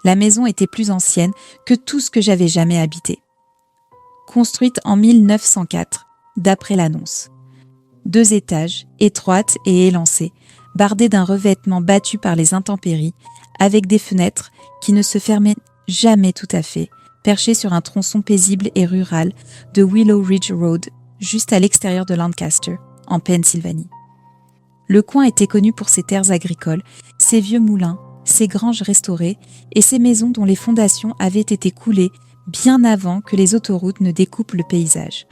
La maison était plus ancienne que tout ce que j'avais jamais habité. Construite en 1904, d'après l'annonce. 2 étages, étroite et élancée, bardée d'un revêtement battu par les intempéries, avec des fenêtres qui ne se fermaient jamais tout à fait, perchées sur un tronçon paisible et rural de Willow Ridge Road, juste à l'extérieur de Lancaster, en Pennsylvanie. Le coin était connu pour ses terres agricoles, ses vieux moulins, ses granges restaurées et ses maisons dont les fondations avaient été coulées bien avant que les autoroutes ne découpent le paysage.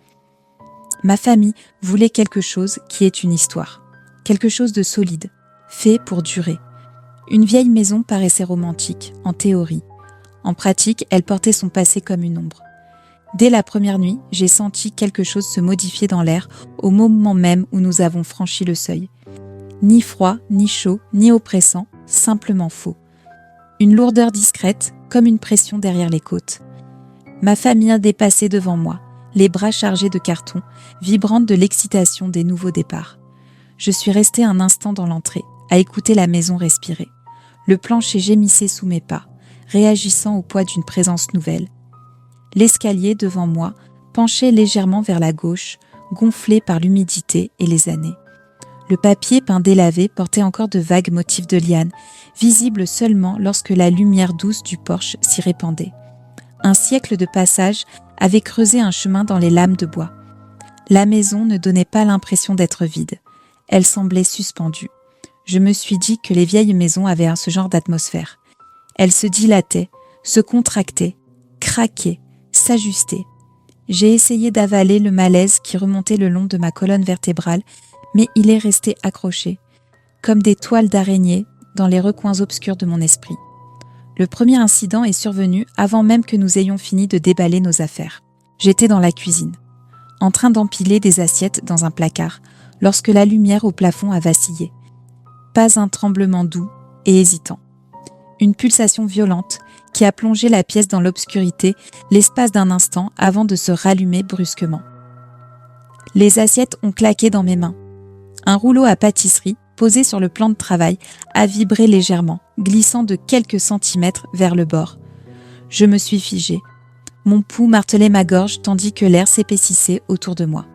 Ma famille voulait quelque chose qui ait une histoire, quelque chose de solide, fait pour durer. Une vieille maison paraissait romantique, en théorie. En pratique, elle portait son passé comme une ombre. Dès la première nuit, j'ai senti quelque chose se modifier dans l'air au moment même où nous avons franchi le seuil. Ni froid, ni chaud, ni oppressant, simplement faux. Une lourdeur discrète, comme une pression derrière les côtes. Ma famille a dépassé devant moi, les bras chargés de carton, vibrante de l'excitation des nouveaux départs. Je suis restée un instant dans l'entrée, à écouter la maison respirer. Le plancher gémissait sous mes pas, réagissant au poids d'une présence nouvelle. L'escalier devant moi penchait légèrement vers la gauche, gonflé par l'humidité et les années. Le papier peint délavé portait encore de vagues motifs de lianes, visibles seulement lorsque la lumière douce du porche s'y répandait. Un siècle de passage avait creusé un chemin dans les lames de bois. La maison ne donnait pas l'impression d'être vide. Elle semblait suspendue. Je me suis dit que les vieilles maisons avaient ce genre d'atmosphère. Elles se dilataient, se contractaient, craquaient, s'ajustaient. J'ai essayé d'avaler le malaise qui remontait le long de ma colonne vertébrale, mais il est resté accroché, comme des toiles d'araignée dans les recoins obscurs de mon esprit. Le premier incident est survenu avant même que nous ayons fini de déballer nos affaires. J'étais dans la cuisine, en train d'empiler des assiettes dans un placard, lorsque la lumière au plafond a vacillé. Pas un tremblement doux et hésitant. Une pulsation violente qui a plongé la pièce dans l'obscurité l'espace d'un instant avant de se rallumer brusquement. Les assiettes ont claqué dans mes mains. Un rouleau à pâtisserie, posé sur le plan de travail, a vibré légèrement, glissant de quelques centimètres vers le bord. Je me suis figée. Mon pouls martelait ma gorge tandis que l'air s'épaississait autour de moi.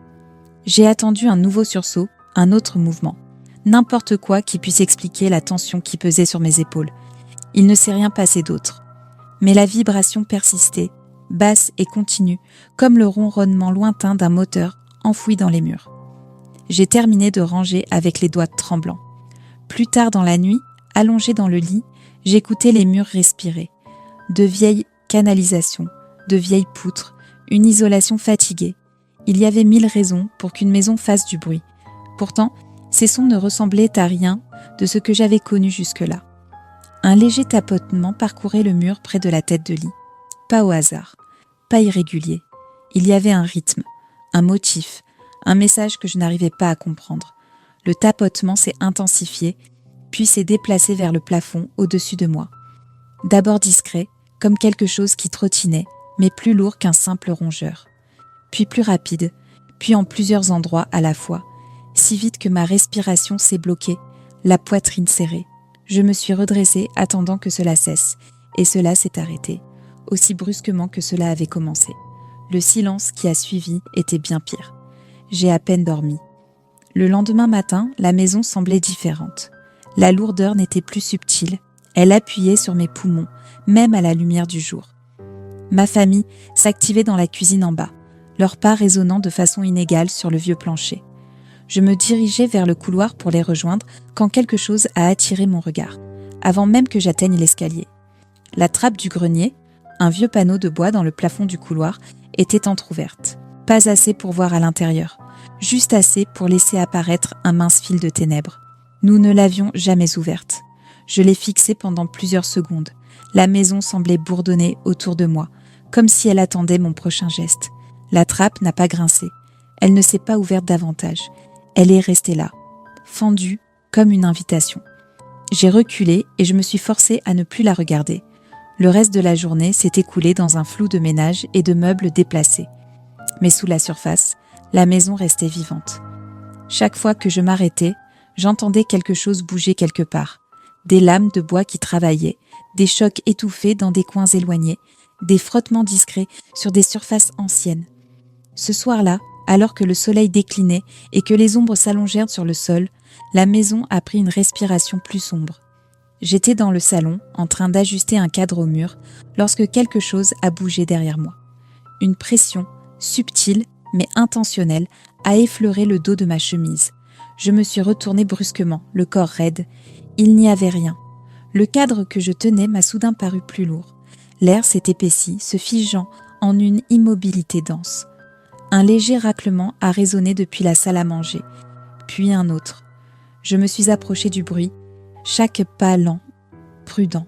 J'ai attendu un nouveau sursaut, un autre mouvement. N'importe quoi qui puisse expliquer la tension qui pesait sur mes épaules. Il ne s'est rien passé d'autre. Mais la vibration persistait, basse et continue, comme le ronronnement lointain d'un moteur enfoui dans les murs. J'ai terminé de ranger avec les doigts tremblants. Plus tard dans la nuit, allongée dans le lit, j'écoutais les murs respirer. De vieilles canalisations, de vieilles poutres, une isolation fatiguée. Il y avait 1000 raisons pour qu'une maison fasse du bruit. Pourtant, ces sons ne ressemblaient à rien de ce que j'avais connu jusque-là. Un léger tapotement parcourait le mur près de la tête de lit. Pas au hasard, pas irrégulier. Il y avait un rythme, un motif, un message que je n'arrivais pas à comprendre. Le tapotement s'est intensifié, puis s'est déplacé vers le plafond au-dessus de moi. D'abord discret, comme quelque chose qui trottinait, mais plus lourd qu'un simple rongeur. Puis plus rapide, puis en plusieurs endroits à la fois, si vite que ma respiration s'est bloquée, la poitrine serrée. Je me suis redressée attendant que cela cesse, et cela s'est arrêté, aussi brusquement que cela avait commencé. Le silence qui a suivi était bien pire. J'ai à peine dormi. Le lendemain matin, la maison semblait différente. La lourdeur n'était plus subtile, elle appuyait sur mes poumons, même à la lumière du jour. Ma famille s'activait dans la cuisine en bas, leurs pas résonnant de façon inégale sur le vieux plancher. Je me dirigeais vers le couloir pour les rejoindre quand quelque chose a attiré mon regard, avant même que j'atteigne l'escalier. La trappe du grenier, un vieux panneau de bois dans le plafond du couloir, était entr'ouverte. Pas assez pour voir à l'intérieur, juste assez pour laisser apparaître un mince fil de ténèbres. Nous ne l'avions jamais ouverte. Je l'ai fixée pendant plusieurs secondes. La maison semblait bourdonner autour de moi, comme si elle attendait mon prochain geste. La trappe n'a pas grincé. Elle ne s'est pas ouverte davantage. Elle est restée là, fendue comme une invitation. J'ai reculé et je me suis forcée à ne plus la regarder. Le reste de la journée s'est écoulé dans un flou de ménage et de meubles déplacés. Mais sous la surface, la maison restait vivante. Chaque fois que je m'arrêtais, j'entendais quelque chose bouger quelque part. des lames de bois qui travaillaient, des chocs étouffés dans des coins éloignés, des frottements discrets sur des surfaces anciennes. Ce soir-là, alors que le soleil déclinait et que les ombres s'allongèrent sur le sol, la maison a pris une respiration plus sombre. J'étais dans le salon, en train d'ajuster un cadre au mur, lorsque quelque chose a bougé derrière moi. Une pression, subtile mais intentionnelle, a effleuré le dos de ma chemise. Je me suis retournée brusquement, le corps raide. Il n'y avait rien. Le cadre que je tenais m'a soudain paru plus lourd. L'air s'est épaissi, se figeant en une immobilité dense. Un léger raclement a résonné depuis la salle à manger, puis un autre. Je me suis approchée du bruit, chaque pas lent, prudent.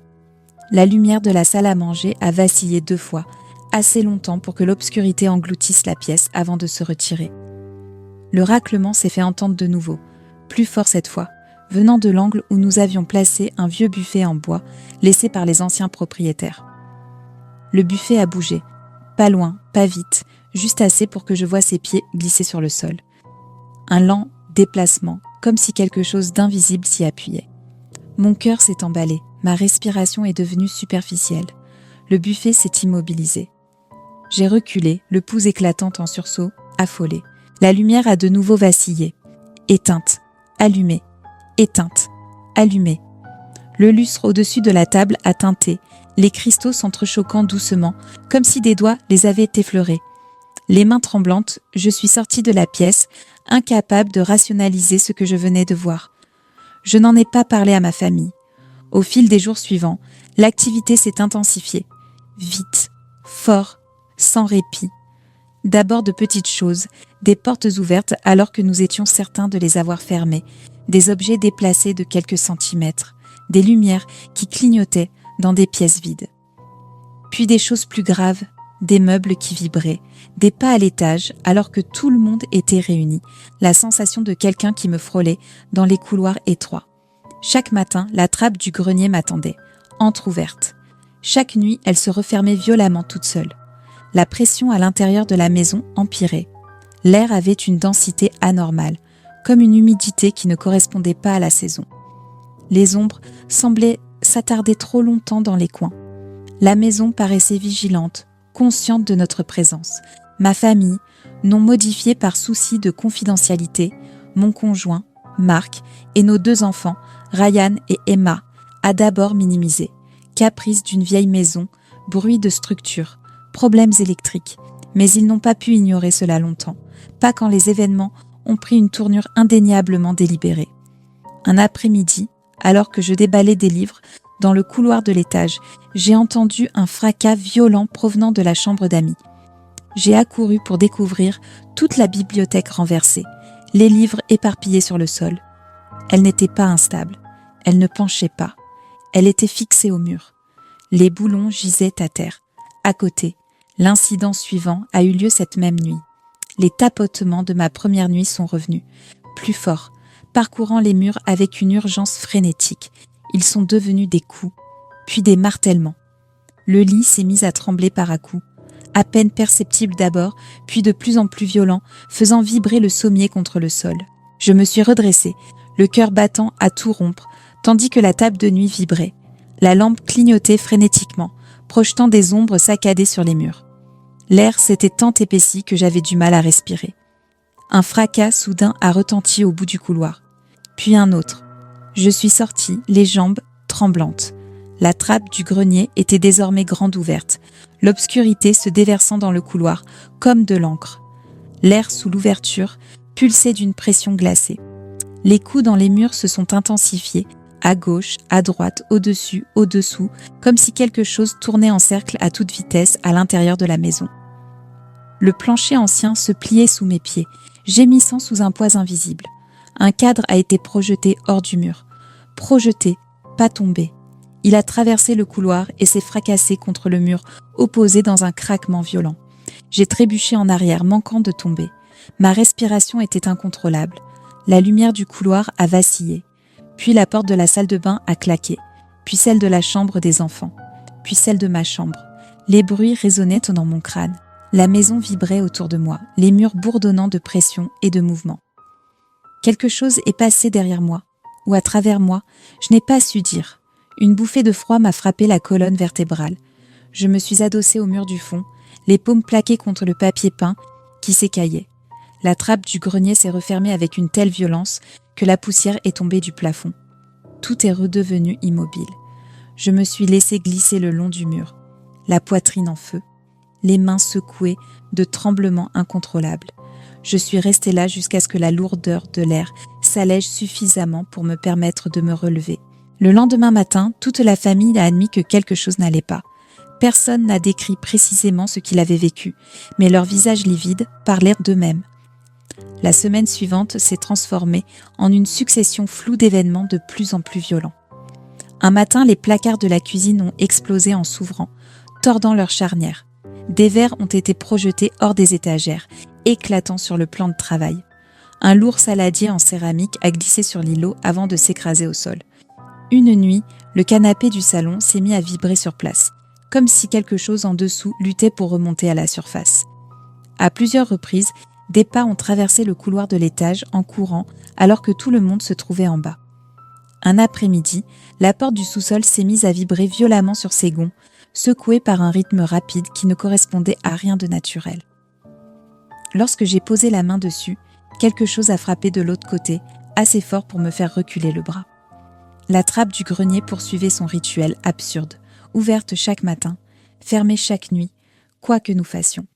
La lumière de la salle à manger a vacillé 2 fois, assez longtemps pour que l'obscurité engloutisse la pièce avant de se retirer. Le raclement s'est fait entendre de nouveau, plus fort cette fois, venant de l'angle où nous avions placé un vieux buffet en bois laissé par les anciens propriétaires. Le buffet a bougé, pas loin, pas vite, juste assez pour que je voie ses pieds glisser sur le sol. Un lent déplacement, comme si quelque chose d'invisible s'y appuyait. Mon cœur s'est emballé, ma respiration est devenue superficielle. Le buffet s'est immobilisé. J'ai reculé, le pouls éclatant en sursaut, affolé. La lumière a de nouveau vacillé. Éteinte, allumée, éteinte, allumée. Le lustre au-dessus de la table a teinté, les cristaux s'entrechoquant doucement, comme si des doigts les avaient effleurés. Les mains tremblantes, je suis sortie de la pièce, incapable de rationaliser ce que je venais de voir. Je n'en ai pas parlé à ma famille. Au fil des jours suivants, l'activité s'est intensifiée. Vite, fort, sans répit. D'abord de petites choses, des portes ouvertes alors que nous étions certains de les avoir fermées, des objets déplacés de quelques centimètres, des lumières qui clignotaient dans des pièces vides. Puis des choses plus graves, des meubles qui vibraient, des pas à l'étage alors que tout le monde était réuni, la sensation de quelqu'un qui me frôlait dans les couloirs étroits. Chaque matin, la trappe du grenier m'attendait, entr'ouverte. Chaque nuit, elle se refermait violemment toute seule. La pression à l'intérieur de la maison empirait. L'air avait une densité anormale, comme une humidité qui ne correspondait pas à la saison. Les ombres semblaient s'attarder trop longtemps dans les coins. La maison paraissait vigilante, consciente de notre présence. Ma famille, non modifiée par souci de confidentialité, mon conjoint, Marc, et nos 2 enfants, Ryan et Emma, a d'abord minimisé. Caprice d'une vieille maison, bruit de structure, problèmes électriques, mais ils n'ont pas pu ignorer cela longtemps, pas quand les événements ont pris une tournure indéniablement délibérée. Un après-midi, alors que je déballais des livres, dans le couloir de l'étage, j'ai entendu un fracas violent provenant de la chambre d'amis. J'ai accouru pour découvrir toute la bibliothèque renversée, les livres éparpillés sur le sol. Elle n'était pas instable, elle ne penchait pas, elle était fixée au mur. Les boulons gisaient à terre. À côté, l'incident suivant a eu lieu cette même nuit. Les tapotements de ma première nuit sont revenus, plus forts, parcourant les murs avec une urgence frénétique. Ils sont devenus des coups, puis des martèlements. Le lit s'est mis à trembler par à-coups, à peine perceptible d'abord, puis de plus en plus violent, faisant vibrer le sommier contre le sol. Je me suis redressée, le cœur battant à tout rompre, tandis que la table de nuit vibrait. La lampe clignotait frénétiquement, projetant des ombres saccadées sur les murs. L'air s'était tant épaissi que j'avais du mal à respirer. Un fracas soudain a retenti au bout du couloir, puis un autre. Je suis sortie, les jambes tremblantes. La trappe du grenier était désormais grande ouverte, l'obscurité se déversant dans le couloir, comme de l'encre. L'air sous l'ouverture pulsait d'une pression glacée. Les coups dans les murs se sont intensifiés, à gauche, à droite, au-dessus, au-dessous, comme si quelque chose tournait en cercle à toute vitesse à l'intérieur de la maison. Le plancher ancien se pliait sous mes pieds, gémissant sous un poids invisible. Un cadre a été projeté hors du mur. Projeté, pas tombé. Il a traversé le couloir et s'est fracassé contre le mur opposé dans un craquement violent. J'ai trébuché en arrière, manquant de tomber. Ma respiration était incontrôlable. La lumière du couloir a vacillé. Puis la porte de la salle de bain a claqué. Puis celle de la chambre des enfants. Puis celle de ma chambre. Les bruits résonnaient dans mon crâne. La maison vibrait autour de moi, les murs bourdonnant de pression et de mouvement. Quelque chose est passé derrière moi. ou à travers moi, je n'ai pas su dire. Une bouffée de froid m'a frappé la colonne vertébrale. Je me suis adossée au mur du fond, les paumes plaquées contre le papier peint qui s'écaillait. La trappe du grenier s'est refermée avec une telle violence que la poussière est tombée du plafond. Tout est redevenu immobile. Je me suis laissée glisser le long du mur, la poitrine en feu, les mains secouées de tremblements incontrôlables. Je suis restée là jusqu'à ce que la lourdeur de l'air s'allège suffisamment pour me permettre de me relever. Le lendemain matin, toute la famille a admis que quelque chose n'allait pas. Personne n'a décrit précisément ce qu'il avait vécu, mais leurs visages livides parlaient d'eux-mêmes. La semaine suivante s'est transformée en une succession floue d'événements de plus en plus violents. Un matin, les placards de la cuisine ont explosé en s'ouvrant, tordant leurs charnières. Des verres ont été projetés hors des étagères, éclatant sur le plan de travail. Un lourd saladier en céramique a glissé sur l'îlot avant de s'écraser au sol. Une nuit, le canapé du salon s'est mis à vibrer sur place, comme si quelque chose en dessous luttait pour remonter à la surface. À plusieurs reprises, des pas ont traversé le couloir de l'étage en courant alors que tout le monde se trouvait en bas. Un après-midi, la porte du sous-sol s'est mise à vibrer violemment sur ses gonds, secouée par un rythme rapide qui ne correspondait à rien de naturel. Lorsque j'ai posé la main dessus, quelque chose a frappé de l'autre côté, assez fort pour me faire reculer le bras. La trappe du grenier poursuivait son rituel absurde, ouverte chaque matin, fermée chaque nuit, quoi que nous fassions.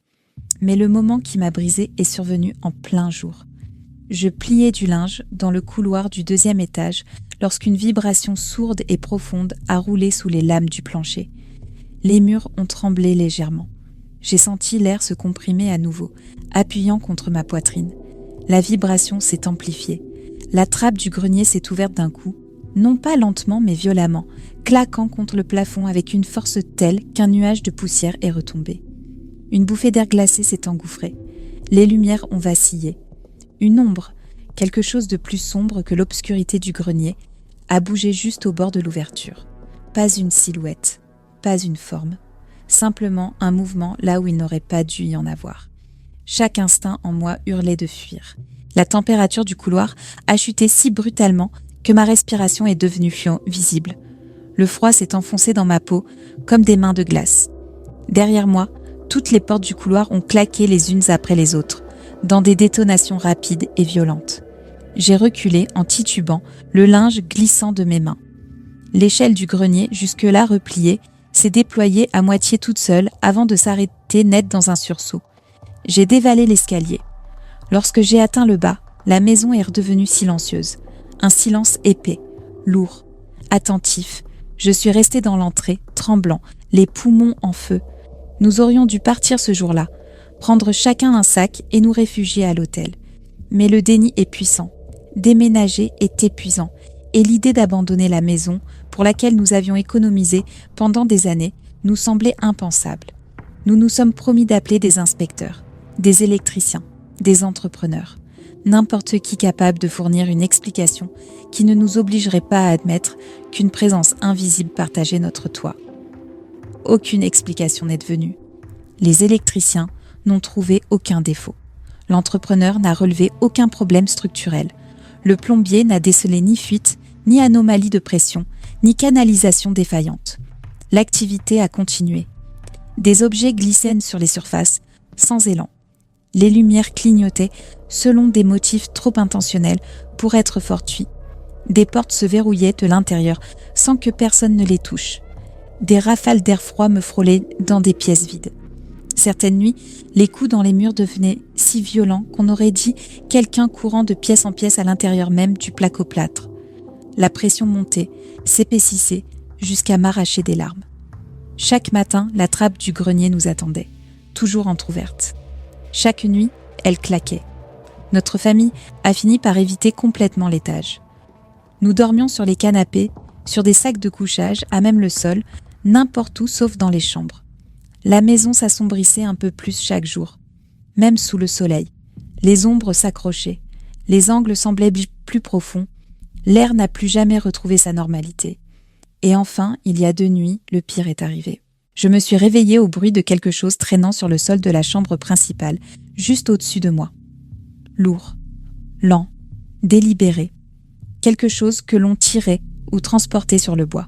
Mais le moment qui m'a brisé est survenu en plein jour. Je pliais du linge dans le couloir du 2e étage lorsqu'une vibration sourde et profonde a roulé sous les lames du plancher. Les murs ont tremblé légèrement. J'ai senti l'air se comprimer à nouveau, appuyant contre ma poitrine. La vibration s'est amplifiée. La trappe du grenier s'est ouverte d'un coup, non pas lentement mais violemment, claquant contre le plafond avec une force telle qu'un nuage de poussière est retombé. Une bouffée d'air glacé s'est engouffrée. Les lumières ont vacillé. Une ombre, quelque chose de plus sombre que l'obscurité du grenier, a bougé juste au bord de l'ouverture. Pas une silhouette, pas une forme, simplement un mouvement là où il n'aurait pas dû y en avoir. Chaque instinct en moi hurlait de fuir. La température du couloir a chuté si brutalement que ma respiration est devenue visible. Le froid s'est enfoncé dans ma peau comme des mains de glace. Derrière moi, toutes les portes du couloir ont claqué les unes après les autres, dans des détonations rapides et violentes. J'ai reculé en titubant, le linge glissant de mes mains. L'échelle du grenier, jusque-là repliée, s'est déployée à moitié toute seule avant de s'arrêter net dans un sursaut. J'ai dévalé l'escalier. Lorsque j'ai atteint le bas, la maison est redevenue silencieuse. Un silence épais, lourd, attentif. Je suis restée dans l'entrée, tremblant, les poumons en feu. Nous aurions dû partir ce jour-là, prendre chacun un sac et nous réfugier à l'hôtel. Mais le déni est puissant. Déménager est épuisant. Et l'idée d'abandonner la maison, pour laquelle nous avions économisé pendant des années, nous semblait impensable. Nous nous sommes promis d'appeler des inspecteurs, des électriciens, des entrepreneurs, n'importe qui capable de fournir une explication qui ne nous obligerait pas à admettre qu'une présence invisible partageait notre toit. Aucune explication n'est devenue. Les électriciens n'ont trouvé aucun défaut. L'entrepreneur n'a relevé aucun problème structurel. Le plombier n'a décelé ni fuite, ni anomalie de pression, ni canalisation défaillante. L'activité a continué. Des objets glissaient sur les surfaces, sans élan. Les lumières clignotaient selon des motifs trop intentionnels pour être fortuits. Des portes se verrouillaient de l'intérieur sans que personne ne les touche. Des rafales d'air froid me frôlaient dans des pièces vides. Certaines nuits, les coups dans les murs devenaient si violents qu'on aurait dit quelqu'un courant de pièce en pièce à l'intérieur même du placo-plâtre. La pression montait, s'épaississait, jusqu'à m'arracher des larmes. Chaque matin, la trappe du grenier nous attendait, toujours entr'ouverte. Chaque nuit, elle claquait. Notre famille a fini par éviter complètement l'étage. Nous dormions sur les canapés, sur des sacs de couchage, à même le sol, n'importe où sauf dans les chambres. La maison s'assombrissait un peu plus chaque jour, même sous le soleil. Les ombres s'accrochaient, les angles semblaient plus profonds, l'air n'a plus jamais retrouvé sa normalité. Et enfin, il y a 2 nuits, le pire est arrivé. Je me suis réveillée au bruit de quelque chose traînant sur le sol de la chambre principale, juste au-dessus de moi. Lourd, lent, délibéré. quelque chose que l'on tirait ou transportait sur le bois.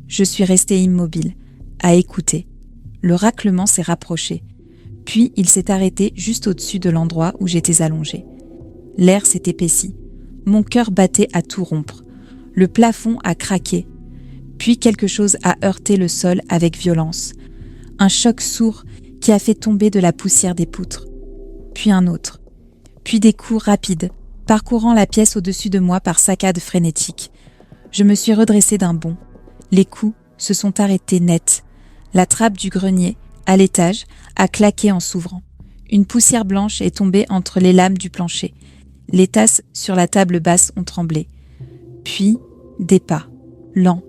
Je suis restée immobile, à écouter. Le raclement s'est rapproché, puis il s'est arrêté juste au-dessus de l'endroit où j'étais allongée. L'air s'est épaissi, mon cœur battait à tout rompre, le plafond a craqué, puis quelque chose a heurté le sol avec violence, un choc sourd qui a fait tomber de la poussière des poutres, puis un autre, puis des coups rapides, parcourant la pièce au-dessus de moi par saccades frénétiques. Je me suis redressée d'un bond. Les coups se sont arrêtés net. La trappe du grenier, à l'étage, a claqué en s'ouvrant. Une poussière blanche est tombée entre les lames du plancher. Les tasses sur la table basse ont tremblé. Puis, des pas, lents,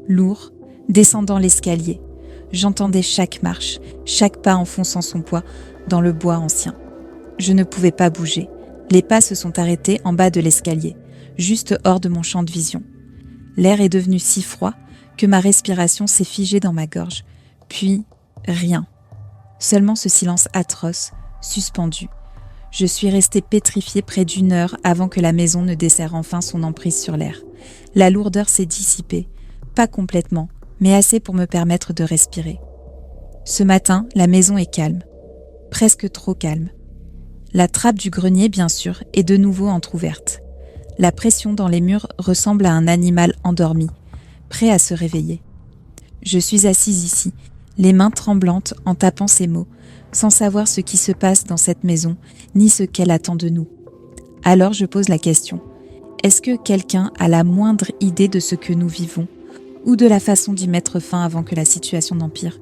lourds, descendant l'escalier. J'entendais chaque marche, chaque pas enfonçant son poids dans le bois ancien. Je ne pouvais pas bouger. Les pas se sont arrêtés en bas de l'escalier, juste hors de mon champ de vision. L'air est devenu si froid que ma respiration s'est figée dans ma gorge. Puis, rien. Seulement ce silence atroce, suspendu. Je suis restée pétrifiée près d'1 heure avant que la maison ne desserre enfin son emprise sur l'air. La lourdeur s'est dissipée, pas complètement, mais assez pour me permettre de respirer. Ce matin, la maison est calme, presque trop calme. La trappe du grenier, bien sûr, est de nouveau entr'ouverte. La pression dans les murs ressemble à un animal endormi, prêt à se réveiller. Je suis assise ici, les mains tremblantes en tapant ces mots, sans savoir ce qui se passe dans cette maison, ni ce qu'elle attend de nous. Alors je pose la question, est-ce que quelqu'un a la moindre idée de ce que nous vivons, ou de la façon d'y mettre fin avant que la situation n'empire ?